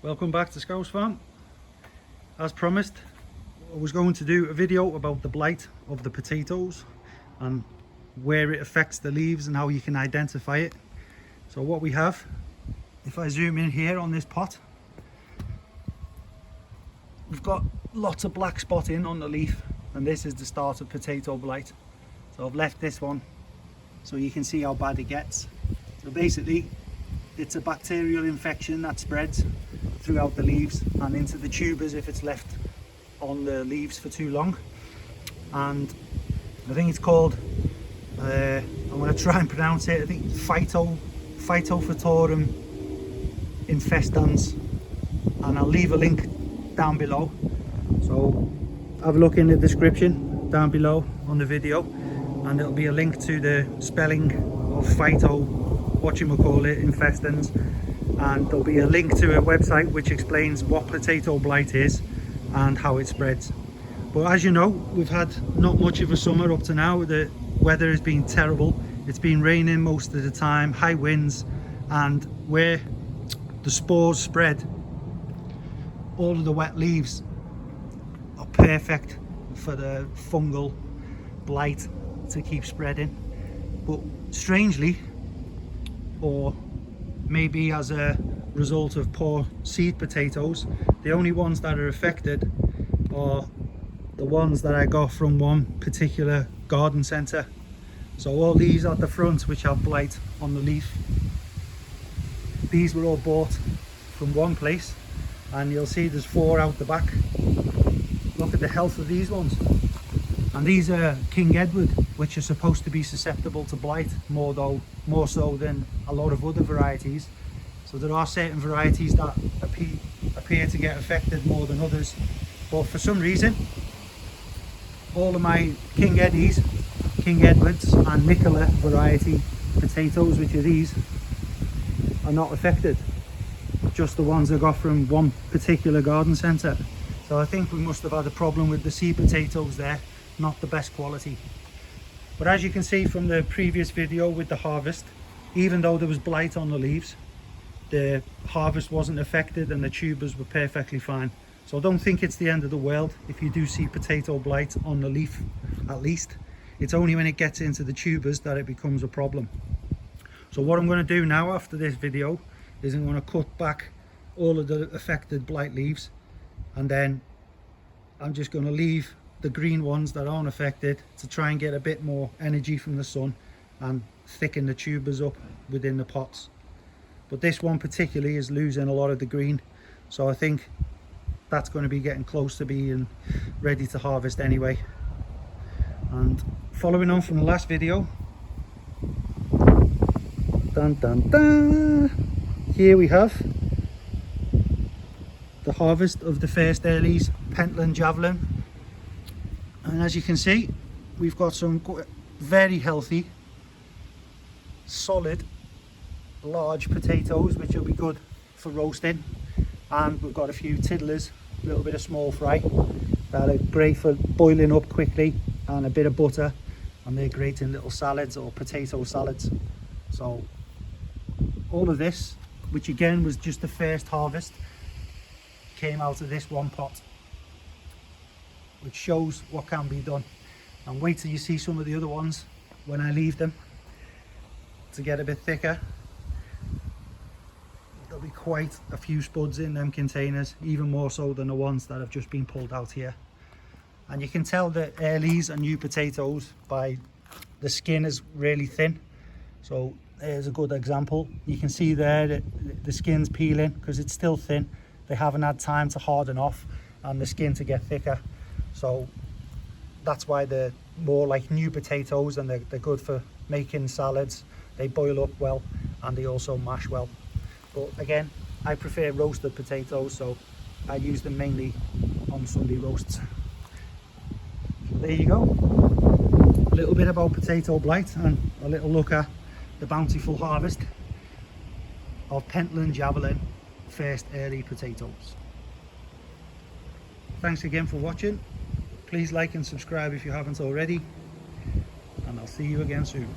Welcome back to Scouse Farm. As promised, I was going to do a video about the blight of the potatoes and where it affects the leaves and how you can identify it. So what we have, if I zoom in here on this pot, we've got lots of black spotting on the leaf, and this is the start of potato blight. So I've left this one so you can see how bad it gets. So basically it's a bacterial infection that spreads throughout the leaves and into the tubers if it's left on the leaves for too long. And I think it's called, I'm going to try and pronounce it, I think Phytophthora infestans, and I'll leave a link down below, so have a look in the description down below on the video, and there'll be a link to the spelling of infestans, and there'll be a link to a website which explains what potato blight is and how it spreads. But as you know, we've had not much of a summer up to now. The weather has been terrible. It's been raining most of the time, high winds, and where the spores spread, all of the wet leaves are perfect for the fungal blight to keep spreading. But strangely, or maybe as a result of poor seed potatoes, the only ones that are affected are the ones that I got from one particular garden centre. So all these at the front which have blight on the leaf, these were all bought from one place, and you'll see there's 4 out the back. Look at the health of these ones. And these are King Edward, which are supposed to be susceptible to blight more so than a lot of other varieties. So there are certain varieties that appear to get affected more than others, but for some reason all of my King Eddies, King Edwards and Nicola variety potatoes, which are these, are not affected. Just the ones I got from one particular garden centre. So I think we must have had a problem with the seed potatoes there, not the best quality. But as you can see from the previous video with the harvest, even though there was blight on the leaves, the harvest wasn't affected and the tubers were perfectly fine. So I don't think it's the end of the world if you do see potato blight on the leaf. At least it's only when it gets into the tubers that it becomes a problem. So what I'm going to do now after this video is I'm going to cut back all of the affected blight leaves, and then I'm just going to leave the green ones that aren't affected to try and get a bit more energy from the sun and thicken the tubers up within the pots. But this one particularly is losing a lot of the green, so I think that's going to be getting close to being ready to harvest anyway. And following on from the last video, dun, dun, dun, here we have the harvest of the first earlies Pentland Javelin. And as you can see, we've got some very healthy, solid, large potatoes which will be good for roasting, and we've got a few tiddlers, a little bit of small fry that are great for boiling up quickly, and a bit of butter, and they're great in little salads or potato salads. So all of this, which again was just the first harvest, came out of this one pot, which shows what can be done. And wait till you see some of the other ones when I leave them to get a bit thicker. There'll be quite a few spuds in them containers, even more so than the ones that have just been pulled out here. And you can tell that earlies are new potatoes by the skin is really thin. So there's a good example. You can see there that the skin's peeling because it's still thin. They haven't had time to harden off and the skin to get thicker. So that's why they're more like new potatoes, and they're good for making salads. They boil up well and they also mash well. But again, I prefer roasted potatoes, so I use them mainly on Sunday roasts. So there you go. A little bit about potato blight and a little look at the bountiful harvest of Pentland Javelin first early potatoes. Thanks again for watching. Please like and subscribe if you haven't already, and I'll see you again soon.